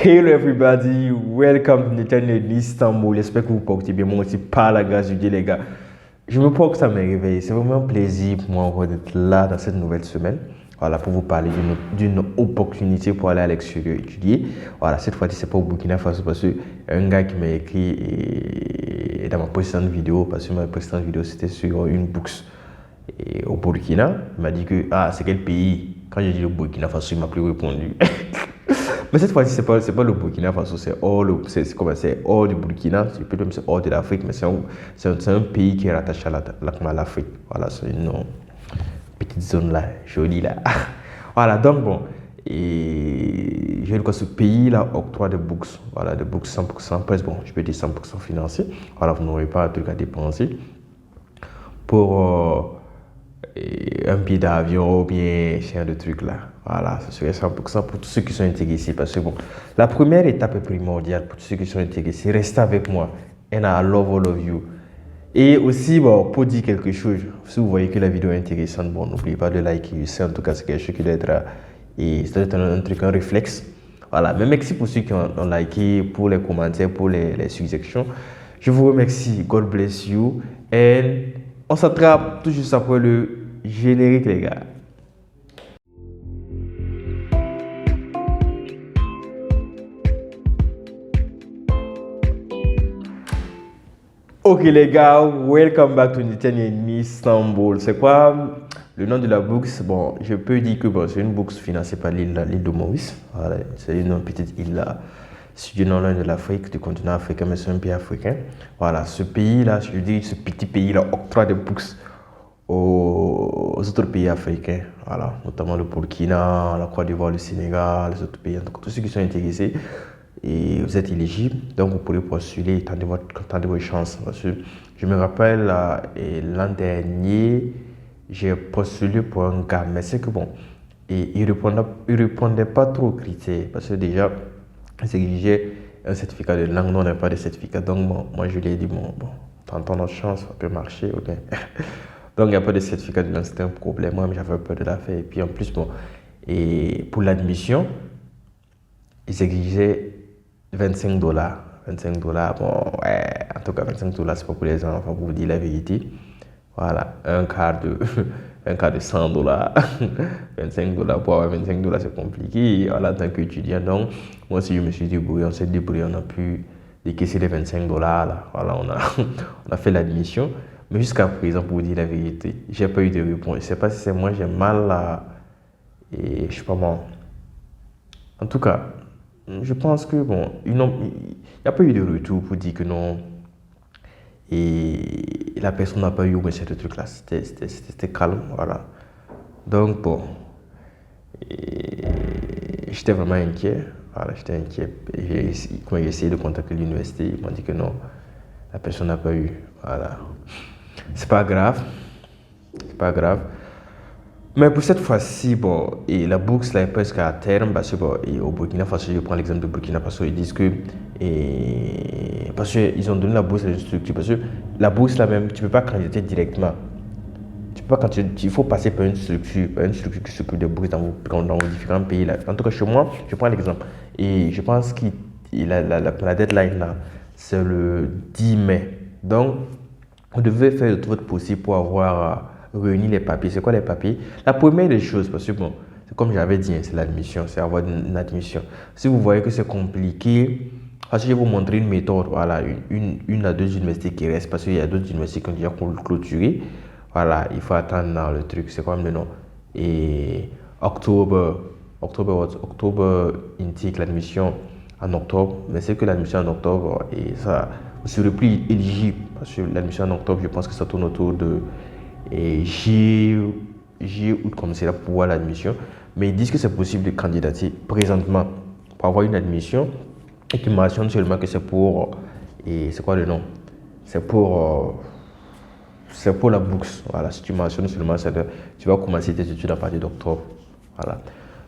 Hello everybody, welcome to Netanya d'Istanbul. J'espère que vous portez bien. Moi aussi, par la grâce de Dieu, les gars. Je me porte à me réveiller. C'est vraiment un plaisir pour moi encore d'être là dans cette nouvelle semaine. Voilà, pour vous parler d'une opportunité pour aller à l'extérieur étudier. Voilà, cette fois-ci, c'est pas au Burkina Faso parce que un gars qui m'a écrit dans ma précédente vidéo, parce que ma précédente vidéo c'était sur une bourse au Burkina. Il m'a dit que, c'est quel pays? Quand j'ai dit le Burkina Faso, il m'a plus répondu. Mais cette fois-ci, c'est pas le Burkina Faso, c'est hors du Burkina, c'est hors de l'Afrique, mais c'est un pays qui est rattaché à l'Afrique. Voilà, c'est une petite zone là, jolie là. Voilà, donc bon, et je vois ce pays-là octroie des bourses, voilà, des bourses 100%, presque bon, je peux dire 100% financiers. Voilà, vous n'aurez pas un truc à dépenser pour un billet d'avion ou bien ce genre de trucs là. Voilà, ce serait 100% pour tous ceux qui sont intéressés. Parce que bon, la première étape est primordiale pour tous ceux qui sont intéressés. Restez avec moi. And I love all of you. Et aussi, bon, pour dire quelque chose, si vous voyez que la vidéo est intéressante, bon, n'oubliez pas de liker. C'est en tout cas, c'est quelque chose qui doit être, et ça doit être un truc, un réflexe. Voilà, mais merci pour ceux qui ont liké, pour les commentaires, pour les suggestions. Je vous remercie. God bless you. Et on s'attrape tout juste après le générique, les gars. Ok les gars, welcome back to Netanya d'Istanbul. C'est quoi le nom de la bourse? Bon, je peux dire que bon, c'est une bourse financée par l'île de Maurice. Voilà, c'est une petite île là, située dans l'un de l'Afrique, du continent africain, mais c'est un pays africain. Voilà, ce pays-là, je dis ce petit pays-là octroie des bourses aux autres pays africains. Voilà, notamment le Burkina, la Côte d'Ivoire, le Sénégal, les autres pays. En tout cas, tous ceux qui sont intéressés. Et vous êtes éligible, donc vous pourrez postuler, tentez votre chance. Parce que je me rappelle, l'an dernier, j'ai postulé pour un gars, mais c'est que bon, il répondait pas trop aux critères, parce que déjà, il s'exigeait un certificat de langue, non, on n'a pas de certificat. Donc bon, moi je lui ai dit, bon, tentons notre chance, ça peut marcher, ok. Donc il n'y a pas de certificat de langue, c'était un problème, moi j'avais peur de la faire. Et puis en plus, bon, et pour l'admission, ils exigeaient $25. $25, bon, ouais, en tout cas, $25, c'est pas pour les enfants, pour vous dire la vérité. Voilà, un quart de $100. $25, pour avoir $25, c'est compliqué. Voilà, en tant qu'étudiant, donc, moi aussi, je me suis débrouillé, on s'est débrouillé, on a pu décaisser les $25, là. Voilà, on a fait l'admission. Mais jusqu'à présent, pour vous dire la vérité, j'ai pas eu de réponse. Je sais pas si c'est moi, j'ai mal à. Et je sais pas moi. En tout cas, je pense que bon, il n'y a pas eu de retour pour dire que non. Et la personne n'a pas eu mais ce truc-là. C'était calme, voilà. Donc bon, j'étais vraiment inquiet. Voilà, j'étais inquiet. Quand j'ai essayé de contacter l'université, ils m'ont dit que non, la personne n'a pas eu. Voilà. C'est pas grave. C'est pas grave. Mais pour cette fois-ci, bon, et la bourse là est presque à terme parce que bon, et au Burkina Faso, je prends l'exemple de Burkina Faso, ils disent que parce qu'ils ont donné la bourse à une structure, parce que la bourse là même, tu ne peux pas candidater directement. Tu peux pas il faut passer par une structure qui s'occupe des bourses dans vos différents pays là. En tout cas, chez moi, je prends l'exemple. Et je pense que la deadline là, c'est le 10 mai. Donc, vous devez faire tout votre possible pour avoir réunir les papiers. C'est quoi les papiers? La première des choses, parce que bon, comme j'avais dit, c'est l'admission, c'est avoir une admission. Si vous voyez que c'est compliqué, parce que je vais vous montrer une méthode, voilà, une à deux universités qui restent, parce qu'il y a d'autres universités qui ont déjà clôturé. Voilà, il faut attendre dans le truc, c'est quoi le nom? Et octobre intake l'admission en octobre, mais c'est que l'admission en octobre, et ça, vous serez plus éligible, parce que l'admission en octobre, je pense que ça tourne autour de août comme c'est là pour avoir l'admission. Mais ils disent que c'est possible de candidater présentement pour avoir une admission et qu'ils mentionnent seulement que c'est pour. Et c'est quoi le nom? C'est pour la bourse. Voilà, si tu mentionnes seulement ça, tu vas commencer tes études à partir d'octobre. Voilà.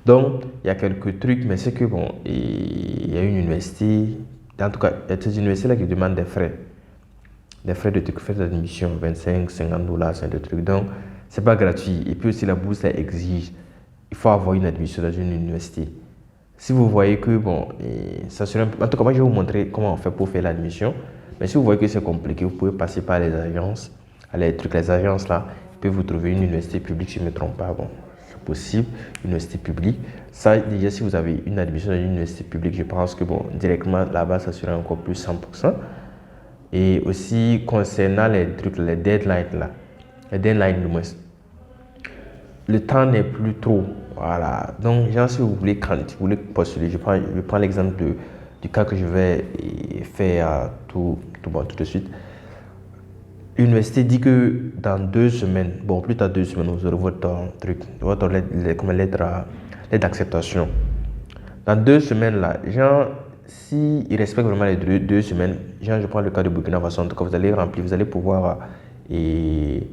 Donc, il y a quelques trucs, mais c'est que bon, il y a une université, en tout cas, il y a ces universités-là qui demandent des frais. Des frais de frais d'admission, 25, $50, c'est des trucs. Donc, c'est pas gratuit. Et puis aussi, la bourse, elle exige, il faut avoir une admission dans une université. Si vous voyez que, bon, ça serait en tout cas, moi, je vais vous montrer comment on fait pour faire l'admission. Mais si vous voyez que c'est compliqué, vous pouvez passer par les agences. Les agences là, ils peuvent vous trouver une université publique, si je ne me trompe pas. Bon, c'est possible, une université publique. Ça, déjà, si vous avez une admission dans une université publique, je pense que, bon, directement là-bas, ça serait encore plus 100%. Et aussi, concernant les trucs, les deadlines là, les deadlines du moins, le temps n'est plus trop. Voilà. Donc, genre, si vous voulez, quand vous voulez postuler, je prends l'exemple du cas que je vais faire tout de suite. L'université dit que dans 2 semaines, bon, plus tard 2 semaines, vous aurez votre lettre d'acceptation. Dans 2 semaines, là, genre, s'ils respectent vraiment les 2 semaines, genre, je prends le cas de Burkina Faso, en tout cas, vous allez remplir, vous allez pouvoir et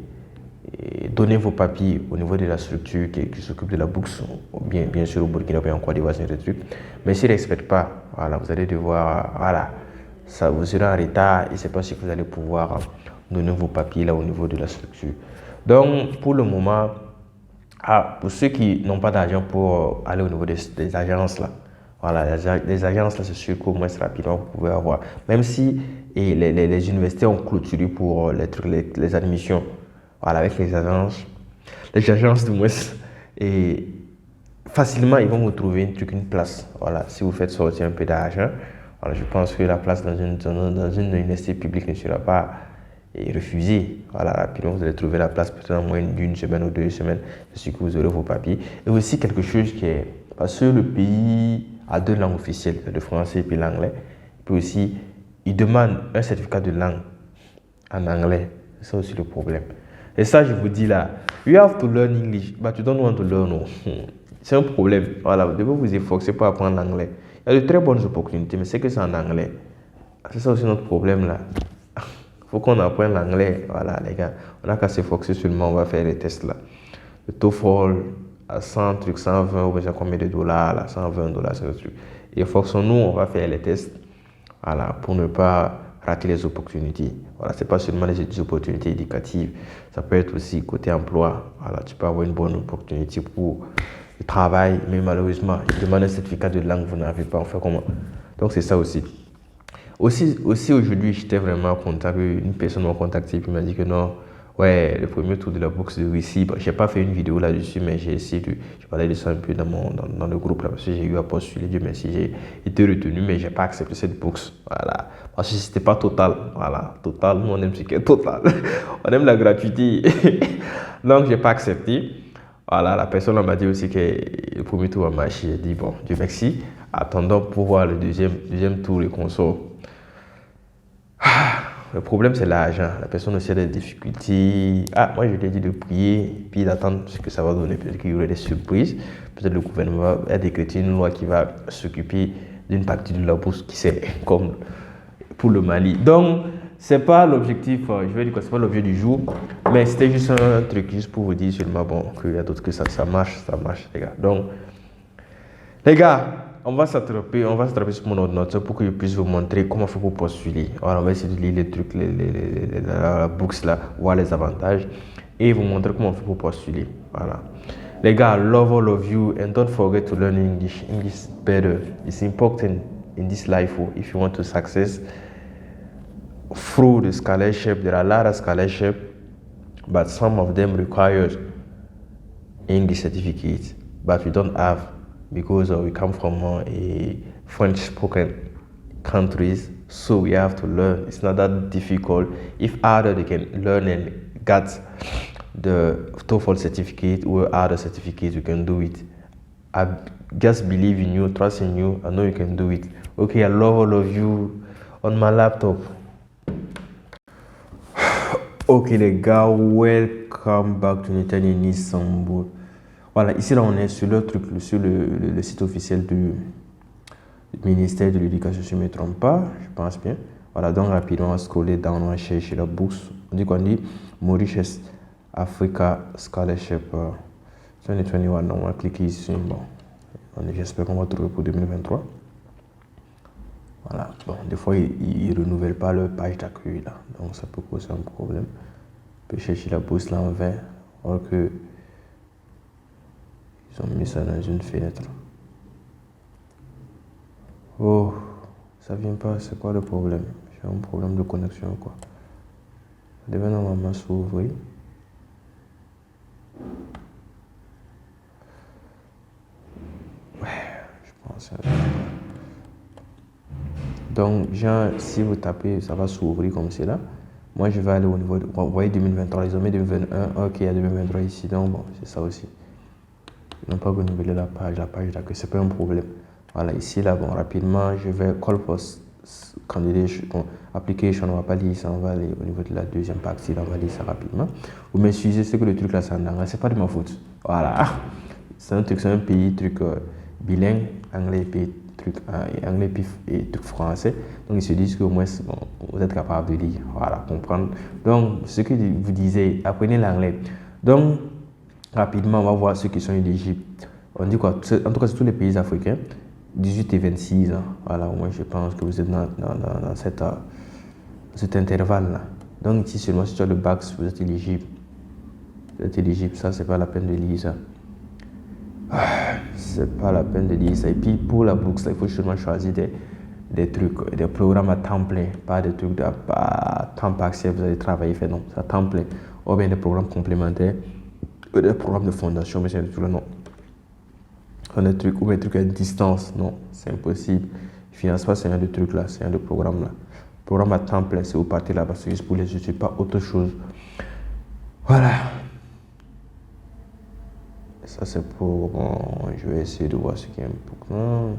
donner vos papiers au niveau de la structure qui s'occupe de la bourse, bien sûr au Burkina Faso, en Côte d'Ivoire, c'est un truc. Mais s'ils ne respectent pas, voilà, vous allez devoir, voilà, ça vous serez en retard et c'est pas si vous allez pouvoir donner vos papiers là au niveau de la structure. Donc, pour le moment, pour ceux qui n'ont pas d'argent pour aller au niveau des agences là, voilà, les agences là, c'est sûr qu'au moins rapidement vous pouvez avoir. Même si les universités ont clôturé pour les admissions, voilà, avec les agences du moins, et facilement ils vont vous trouver une place. Voilà, si vous faites sortir un peu d'argent, voilà, je pense que la place dans une université publique ne sera pas refusée. Voilà, rapidement vous allez trouver la place peut-être en moins d'une semaine ou 2 semaines, c'est sûr que vous aurez vos papiers. Et aussi quelque chose qui est, parce que le pays a 2 langues officielles, le français et puis l'anglais. Puis aussi, il demande un certificat de langue en anglais. C'est ça aussi le problème. Et ça, je vous dis là, you have to learn English, but you don't want to learn. No. C'est un problème. Voilà, vous devez vous efforcer pour apprendre l'anglais. Il y a de très bonnes opportunités, mais c'est que c'est en anglais. C'est ça aussi notre problème là. Il faut qu'on apprenne l'anglais. Voilà, les gars. On n'a qu'à s'efforcer seulement, on va faire les tests là. Le TOEFL à 120, ou bien combien de dollars là, $120, c'est le truc. Et forçons-nous, on va faire les tests. Voilà, pour ne pas rater les opportunités. Voilà, c'est pas seulement les opportunités éducatives, ça peut être aussi côté emploi. Voilà, tu peux avoir une bonne opportunité pour le travail, mais malheureusement, il demande un certificat de langue, vous n'avez pas, on fait comment? Donc c'est ça aussi. Aussi aujourd'hui, j'étais vraiment content qu'une personne m'a contacté et m'a dit que non, ouais, le premier tour de la bourse de Russie, bon, j'ai pas fait une vidéo là-dessus, mais j'ai essayé je parlais de ça un peu dans le groupe là, parce que j'ai eu à postuler, Dieu merci, j'ai été retenu, mais j'ai pas accepté cette bourse, voilà, parce que c'était pas total, voilà, total, nous on aime ce qui est total, on aime la gratuité, donc j'ai pas accepté, voilà, la personne m'a dit aussi que le premier tour a marché, j'ai dit bon, Dieu merci, attendons pour voir le deuxième tour, le consort. Le problème, c'est l'argent. La personne aussi a des difficultés. Moi, je lui ai dit de prier, puis d'attendre ce que ça va donner. Peut-être qu'il y aurait des surprises. Peut-être le gouvernement va décréter une loi qui va s'occuper d'une partie de la bourse qui c'est comme pour le Mali. Donc, c'est pas l'objectif, je vais dire que c'est pas l'objet du jour, mais c'était juste un truc, juste pour vous dire seulement, bon, qu'il y a d'autres que ça marche, les gars. Donc, les gars, on va s'attraper sur mon ordinateur pour que je puisse vous montrer comment faire pour postuler. Alors, on va essayer de lire les trucs, la bourse là, voir les avantages et vous montrer comment faire pour postuler. Voilà. Les gars, love you and don't forget to learn English. English is better. It's important in this life if you want to success. Through the scholarship, there are a lot of scholarship, but some of them require English certificates, but we don't have because we come from a French-spoken countries, so we have to learn. It's not that difficult. If other they can learn and get the TOEFL certificate or other certificate, you can do it. I just believe in you, trust in you. I know you can do it. Okay, I love all of you on my laptop. Ok les gars, welcome back to Netanya Istanbul. Voilà, ici là on est sur le site officiel du ministère de l'Éducation, si je ne me trompe pas, je pense bien. Voilà, donc rapidement on va scroller down, on va chercher la bourse. On dit Mauritius Africa Scholarship 2021. On va cliquer ici. Bon, j'espère qu'on va trouver pour 2023. Voilà, bon, des fois ils ne renouvellent pas leur page d'accueil là, donc ça peut poser un problème. On peut chercher la bourse là en vert, alors que ils ont mis ça dans une fenêtre. Oh, ça vient pas, c'est quoi le problème? J'ai un problème de connexion, quoi. Ça devait normalement s'ouvrir. Je pense. Donc, genre, si vous tapez, ça va s'ouvrir comme c'est là. Moi, je vais aller au niveau de. Vous voyez 2023, ils ont mis 2021. Ok, il y a 2023 ici. Donc, bon, c'est ça aussi. Ils n'ont pas renouvelé la page là, que c'est pas un problème. Voilà, ici, là, bon, rapidement, je vais call for candidate, bon, application, on va pas lire ça, on va aller au niveau de la deuxième partie, là, on va lire ça rapidement. Vous m'excusez, c'est que le truc là, c'est en anglais, c'est pas de ma faute. Voilà. C'est un truc, c'est un pays, truc bilingue, anglais, pays, truc, anglais et truc français. Donc, ils se disent que au moins, bon, vous êtes capable de lire, voilà, comprendre. Donc, ce que vous disiez, apprenez l'anglais. Donc, rapidement, on va voir ceux qui sont éligibles. On dit quoi? En tout cas, c'est tous les pays africains, 18 et 26 ans. Voilà, moi je pense que vous êtes dans cet intervalle-là. Donc ici seulement si tu as le bac, vous êtes éligible. Vous êtes éligible, ça c'est pas la peine de lire ça. C'est pas la peine de lire ça. Et puis pour la bourse, il faut seulement choisir des trucs, des programmes à temps plein, pas des trucs à temps partiel, vous allez travailler, faire non, c'est à temps plein. Ou bien des programmes complémentaires, ou des programmes de fondation, mais c'est tout le nom. Des trucs, ou des trucs à distance, non, c'est impossible. Je finance pas ce genre de trucs là, c'est un de programme là. Programme à temps plein, c'est vous partez là parce que juste pour les études, pas autre chose. Voilà. Ça c'est pour. Bon, je vais essayer de voir ce qui est important.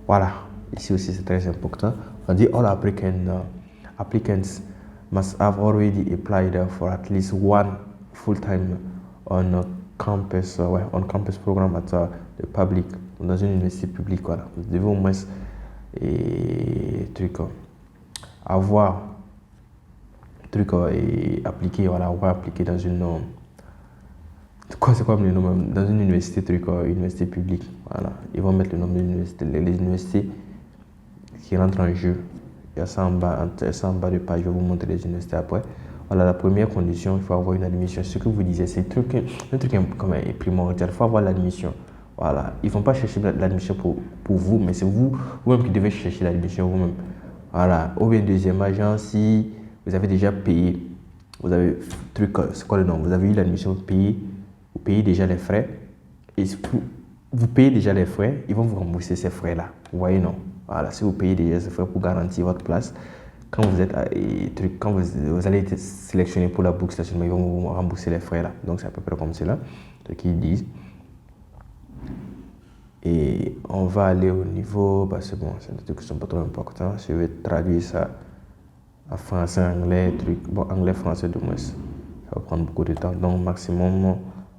Voilà. Ici aussi c'est très important. On dit all applicants must have already applied for at least one full-time on campus, on campus program at the public, dans une université publique. Voilà. Vous devez au moins avoir et appliquer, voilà, avoir appliqué dans une c'est quoi le nom dans une université université publique. Voilà, ils vont mettre le nom de l'université, les universités qui rentrent en jeu. Il y a ça en bas, de page, je vais vous montrer les universités après. Voilà, la première condition, il faut avoir une admission. Ce que vous disiez, c'est un truc comme primordial, il faut avoir l'admission. Voilà, ils ne vont pas chercher l'admission pour vous, mais c'est vous-même qui devez chercher l'admission vous-même. Voilà, ou bien deuxième agent, si vous avez déjà payé, vous avez c'est quoi le nom? Vous avez eu l'admission payée, vous payez déjà les frais, et vous payez déjà les frais, ils vont vous rembourser ces frais-là. Vous voyez, non? Voilà, si vous payez déjà ces frais pour garantir votre place, quand vous êtes quand vous allez être sélectionné pour la bourse stationnement, ils vont vous rembourser les frais là. Donc c'est à peu près comme cela, ce qu'ils disent. Et on va aller au niveau, parce que bon, c'est des trucs qui sont pas trop importants. Je vais traduire ça en français, anglais, bon, anglais, français de moins. Ça va prendre beaucoup de temps. Donc maximum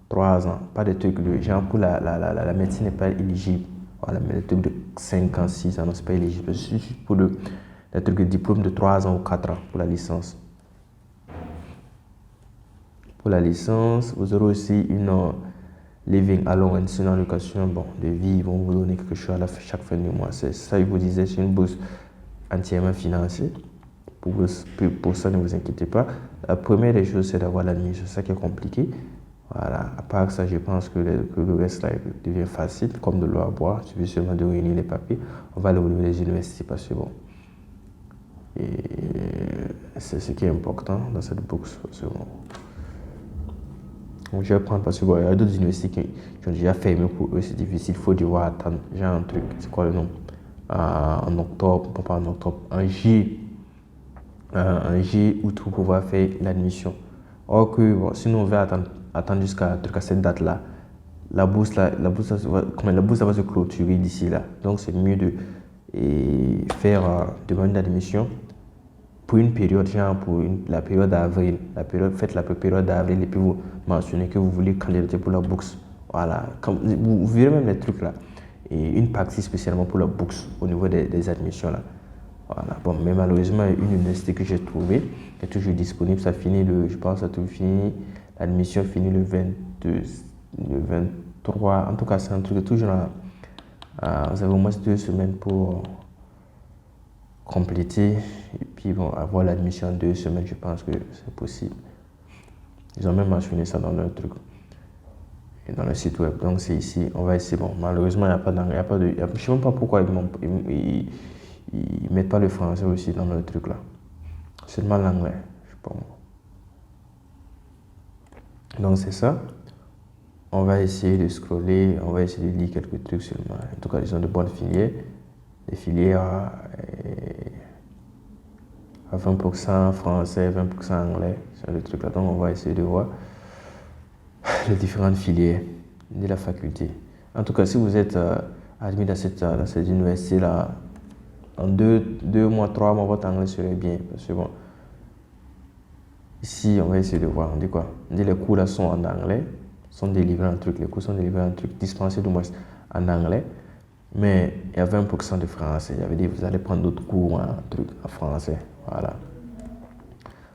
3 ans. Pas de trucs de genre pour la médecine n'est pas éligible. Voilà, mais les trucs de 5 ans, 6 ans, non, c'est pas éligible. C'est juste pour les trucs de diplôme de 3 ans ou 4 ans pour la licence. Pour la licence, vous aurez aussi une living allowance, une allocation de vie. Ils vont vous donner quelque chose à chaque fin du mois. C'est ça, je vous disais, c'est une bourse entièrement financée. Pour ça, ne vous inquiétez pas. La première des choses, c'est d'avoir l'admission. C'est ça qui est compliqué. Voilà. À part ça, je pense que le reste là, devient facile, comme de l'eau à boire. Il suffit seulement de réunir les papiers. On va aller au niveau des universités parce que bon. Et c'est ce qui est important dans cette bourse. Donc, je vais prendre parce que bon, il y a d'autres universités qui ont déjà fermé pour eux, c'est difficile. Il faut devoir attendre. J'ai un truc, c'est quoi le nom? En octobre, pas en octobre, en juillet. En juillet ou tout pour pouvoir faire l'admission. Or que bon, sinon on va attendre jusqu'à cette date-là. La bourse va se clôturer d'ici là. Donc c'est mieux de faire demande d'admission pour une période, genre pour la période d'avril. Faites la période d'avril et puis vous mentionnez que vous voulez candidater pour la bourse. Voilà, vous verrez même les trucs là. Et une partie spécialement pour la bourse au niveau des admissions là. Voilà. Bon, mais malheureusement, une université que j'ai trouvée est toujours disponible. Ça finit je pense, l'admission finit le 22, le 23. En tout cas, c'est un truc toujours vous avez au moins 2 semaines pour compléter. Et puis, bon, avoir l'admission en 2 semaines, je pense que c'est possible. Ils ont même mentionné ça dans leur truc. dans le site web. Donc c'est ici, on va essayer. Bon, malheureusement, il n'y a pas d'anglais, je ne sais même pas pourquoi ils mettent pas le français aussi dans le truc là. Seulement l'anglais, je sais pas moi. Donc c'est ça. On va essayer de scroller, on va essayer de lire quelques trucs seulement. En tout cas, ils ont de bonnes filières. Des filières à 20% français, 20% anglais. C'est le truc là. Donc on va essayer de voir les différentes filières de la faculté. En tout cas, si vous êtes admis dans cette université-là, en 2 mois, 3 mois, votre anglais serait bien. Parce que bon, ici, on va essayer de voir. On dit quoi? On dit les cours là sont en anglais, sont délivrés en truc. Les cours sont délivrés en truc, dispensés du moins en anglais. Mais il y a 20% de français. Ça veut dire que vous allez prendre d'autres cours en truc en français. Voilà.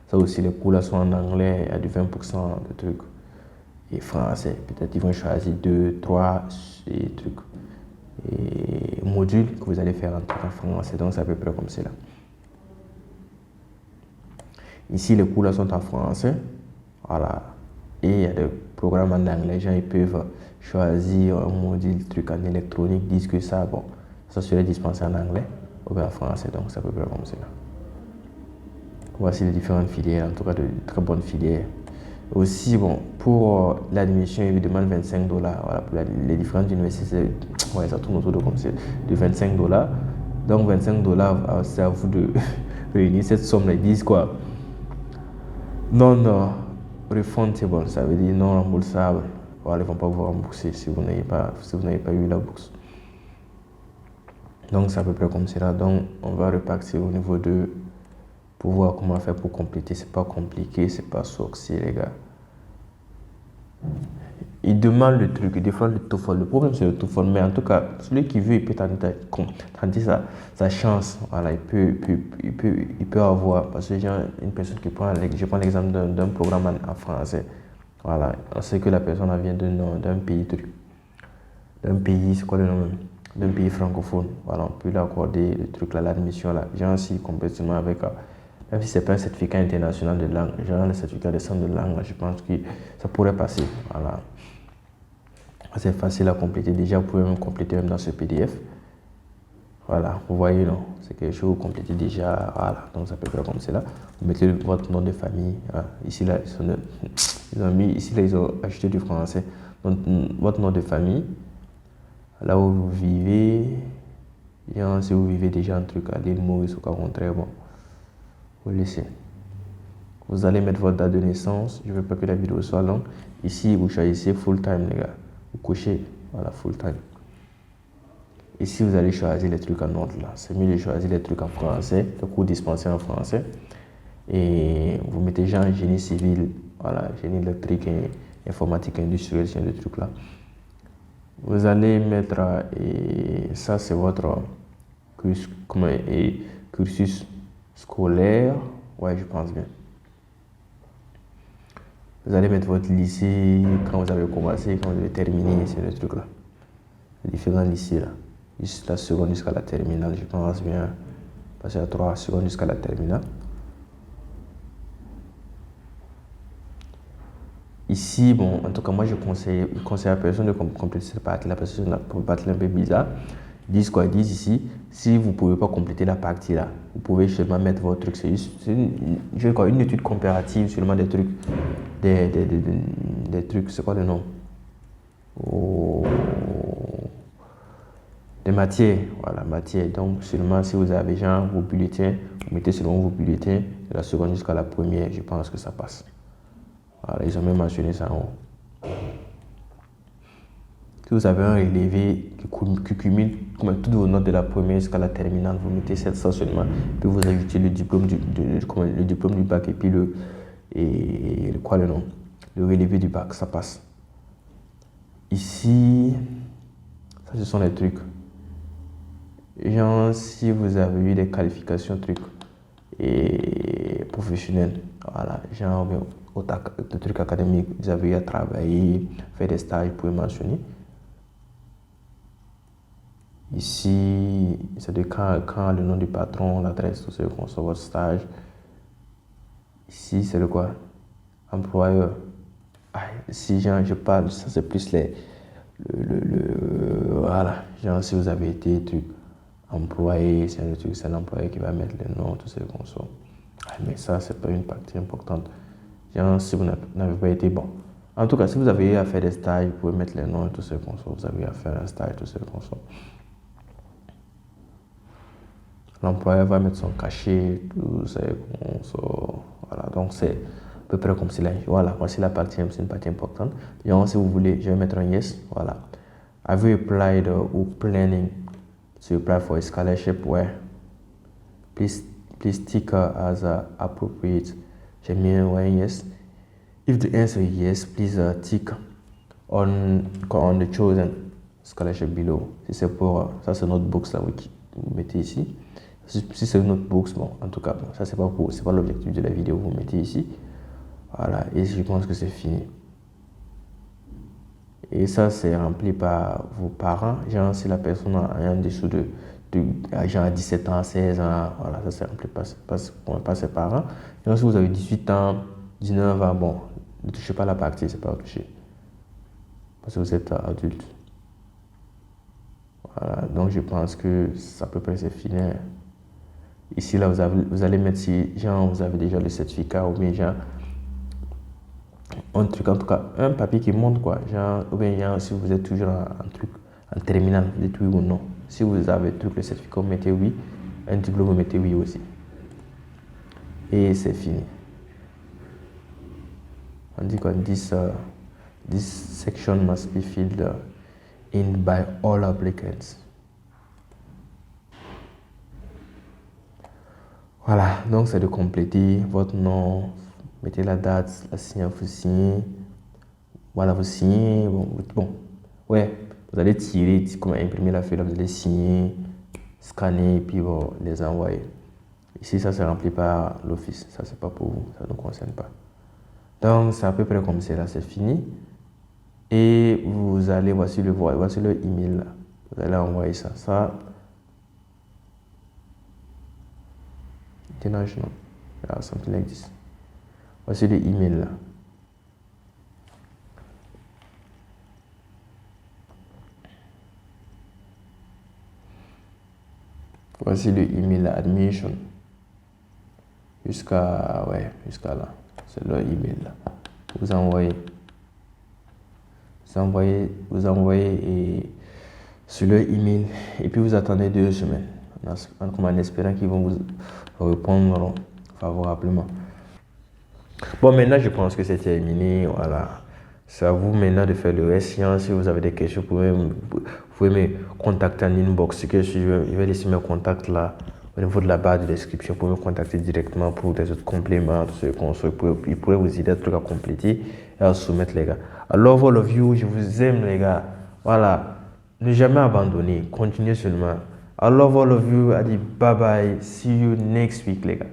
Ça aussi, les cours là sont en anglais, il y a du 20% de trucs. Et français. Peut-être ils vont choisir 2, 3 et trucs. Et modules que vous allez faire en français. Donc c'est à peu près comme cela. Ici, les cours là sont en français. Voilà. Et il y a des programmes en anglais. Les gens ils peuvent choisir un module, truc en électronique, disent que ça, bon, ça serait dispensé en anglais ou bien en français. Donc c'est à peu près comme cela. Voici les différentes filières, en tout cas de très bonnes filières. Aussi, bon, pour l'admission, ils vous demandent $25. Voilà, pour les différentes universités, ouais, ça tourne autour de comme c'est de $25. Donc, $25, c'est à vous de réunir cette somme-là. Ils disent quoi? Non, refundable, ça veut dire non remboursable. Voilà, ils ne vont pas vous rembourser si vous n'avez pas eu la bourse. Donc, c'est à peu près comme cela. Donc, on va repartir au niveau de pour voir comment faire pour compléter. C'est pas compliqué, c'est pas sorcier, les gars. Il demande le truc, des fois le TOEFL. Le problème, c'est le TOEFL. Mais en tout cas, celui qui veut, il peut tenter sa chance. Voilà, il peut avoir. Parce que j'ai une personne qui prend, je prends l'exemple d'un programme en français. Voilà, on sait que la personne vient d'un pays, c'est quoi le nom même? D'un pays francophone. Voilà, on peut lui accorder le truc là, l'admission là. Genre, si complètement avec. Même si ce n'est pas un certificat international de langue, genre le certificat de centre de langue, je pense que ça pourrait passer. Voilà. C'est facile à compléter. Déjà, vous pouvez même compléter même dans ce PDF. Voilà, vous voyez, non? C'est quelque chose que vous complétez déjà. Voilà, donc ça peut faire comme cela. Vous mettez votre nom de famille. Voilà. Ici, là, ils ont ajouté du français. Donc, votre nom de famille, là où vous vivez, bien, si vous vivez déjà un truc à l'île Maurice ou quoi contraire, bon. Vous laissez. Vous allez mettre votre date de naissance. Je ne veux pas que la vidéo soit longue. Ici, vous choisissez full time, les gars. Vous cochez, voilà, full time. Ici, vous allez choisir les trucs en ordre là. C'est mieux de choisir les trucs en français, les cours dispensés en français. Et vous mettez genre génie civil, voilà, génie électrique et informatique industrielle, c'est le truc là. Vous allez mettre, et ça c'est votre cursus scolaire, ouais, je pense bien. Vous allez mettre votre lycée, quand vous avez commencé, quand vous avez terminé, c'est le truc là. Les différents lycées là. Juste la seconde jusqu'à la terminale, je pense bien. Passer à 3 secondes jusqu'à la terminale. Ici, bon, en tout cas, moi je conseille à personne de compléter cette partie-là parce que c'est une partie un peu bizarre. Ils disent quoi? Ils disent ici, si vous ne pouvez pas compléter la partie-là, vous pouvez seulement mettre votre truc. C'est une étude comparative, seulement des trucs, des trucs, c'est quoi le nom? Des matières, voilà, matières. Donc, seulement si vous avez genre vos bulletins, vous mettez seulement vos bulletins de la seconde jusqu'à la première, je pense que ça passe. Voilà, ils ont même mentionné ça en haut. Si vous avez un relevé qui cumule comme toutes vos notes de la première jusqu'à la terminale, vous mettez ça seulement, puis vous ajoutez le diplôme le diplôme du bac et puis le nom? Le relevé du bac, ça passe. Ici, ça ce sont les trucs. Genre, si vous avez eu des qualifications trucs et professionnelles, voilà, genre des trucs académiques, vous avez eu à travailler, faire des stages, vous pouvez mentionner. Ici, c'est de quand le nom du patron, l'adresse, tout ce qu'on soit votre stage. Ici, c'est de quoi? Employeur. si genre, je parle, ça c'est plus voilà, genre si vous avez été employé, c'est un truc, c'est l'employé qui va mettre les noms, tout ce qu'on soit. Mais ça, c'est pas une partie importante. Genre, si vous n'avez pas été bon. En tout cas, si vous avez eu à faire des stages, vous pouvez mettre les noms et tout ce qu'on soit. Vous avez eu à faire un stage, tout ce qu'on soit. L'employeur va mettre son cachet, tout ce qu'on soit. Voilà, donc c'est à peu près comme cela. Voilà, voici la partie, c'est une partie importante. Genre, si vous voulez, je vais mettre un yes. Voilà. Have you applied or planning to apply for a scholarship where please tick as appropriate. J'ai mis un yes. If the answer is yes, please tick on the chosen scholarship below. Si c'est pour ça, c'est notre box là, vous mettez ici. Si c'est notre box, bon, en tout cas, bon, ça c'est pas l'objectif de la vidéo, vous mettez ici. Voilà, et je pense que c'est fini. Et ça, c'est rempli par vos parents. Genre, si la personne a en dessous de genre 17 ans, 16 ans, voilà, ça c'est rempli par ses parents. Et si vous avez 18 ans, 19 ans, bon, ne touchez pas la partie, c'est pas à toucher. Parce que vous êtes adulte. Voilà, donc je pense que à peu près c'est fini. Ici, là, vous allez mettre si, genre, vous avez déjà le certificat ou bien, genre, un truc, en tout cas, un papier qui montre quoi, genre, ou bien genre, si vous êtes toujours en terminale, vous dites oui ou non. Si vous avez tout le certificat, vous mettez oui, un diplôme, vous mettez oui aussi. Et c'est fini. On dit quoi, this section must be filled in by all applicants. Voilà, donc c'est de compléter votre nom, mettez la date, la signe, vous signez. Voilà, vous signez. Bon, ouais, vous allez tirer, comme imprimer la feuille, là, vous allez signer, scanner, et puis bon, les envoyer. Ici, ça c'est rempli par l'office. Ça, c'est pas pour vous, ça ne nous concerne pas. Donc, c'est à peu près comme c'est là, c'est fini. Et vous allez, voici le email là. Vous allez envoyer ça. International, something like this. Voici le email là. Voici le email admission. Jusqu'à là. C'est le email là. Vous envoyez et sur le email et puis vous attendez 2 semaines. En espérant qu'ils vont vous répondre favorablement. Bon, maintenant je pense que c'est terminé. Voilà. C'est à vous maintenant de faire le reste. Si vous avez des questions, vous pouvez me contacter en inbox. Je vais laisser mes contacts là au niveau de la barre de description. Vous pouvez me contacter directement pour des autres compléments, tout ce qu'on soit. Il pourrait vous aider à trucs à compléter et à soumettre, les gars. I love all of you. Je vous aime, les gars. Voilà. Ne jamais abandonner. Continuez seulement. I love all of you. I dis bye bye. See you next week, les gars.